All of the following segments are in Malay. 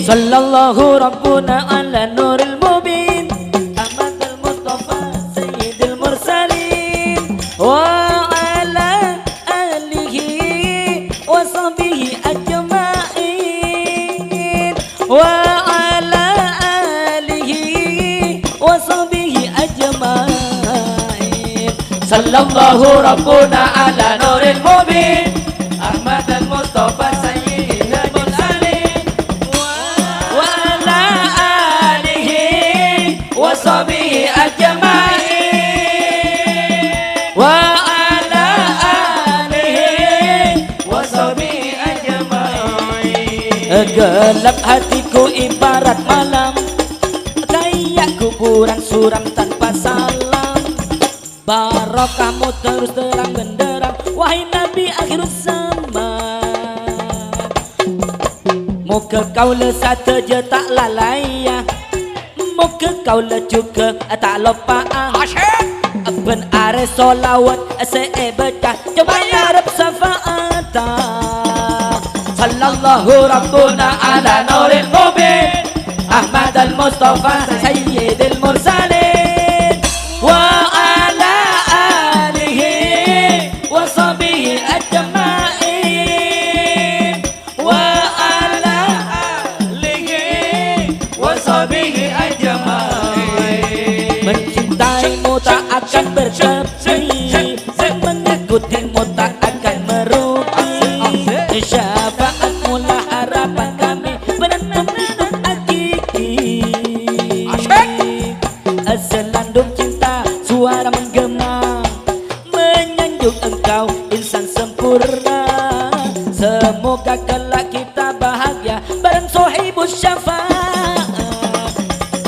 Sallallahu rabbuna ala nuril mubin Ahmad al-Mustafa sayyidil mursalin wa ala alihi wa sahbihi ajma'in wa ala alihi wa sahbihi ajma'in. Sallallahu rabbuna ala nuril mubin Ahmad al-Mustafa sayyidil mursalin wa ala alihi wa sahbihi ajma'in wa ala alihi wa sahbihi ajma'in. Gelap hatiku ibarat malam kayak kuburan suram tanpa salam. Barokahmu terus terang benderang wahai Nabi akhir zaman. Moga kau lesat je tak lalai ya. Moga kau juga tak lupa ben are solawat seebecah coba ngarep syafaat. Sallallahu rabbuna ala nuril mubin Ahmad al-Mustafa sayyidil mursalin wa ala alihi wa sahbihi ajma'in wa ala alihi wa sahbihi ajma'in. Mencintaimu tak akan bertepi, mengikutimu tak akan merugi. Syafaatmu lah harapan kami penentu hakiki. Selandung cinta suara menggema menyanjung engkau insan sempurna. Semoga kelak kita bahagia bareng sohibus syafaat.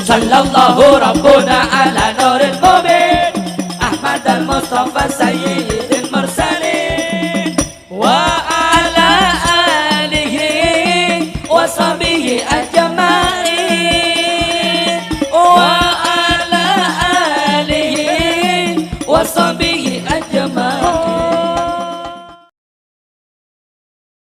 Sallallahu rabbuna ala nuril mubin Ahmad al-Mustafa sayyid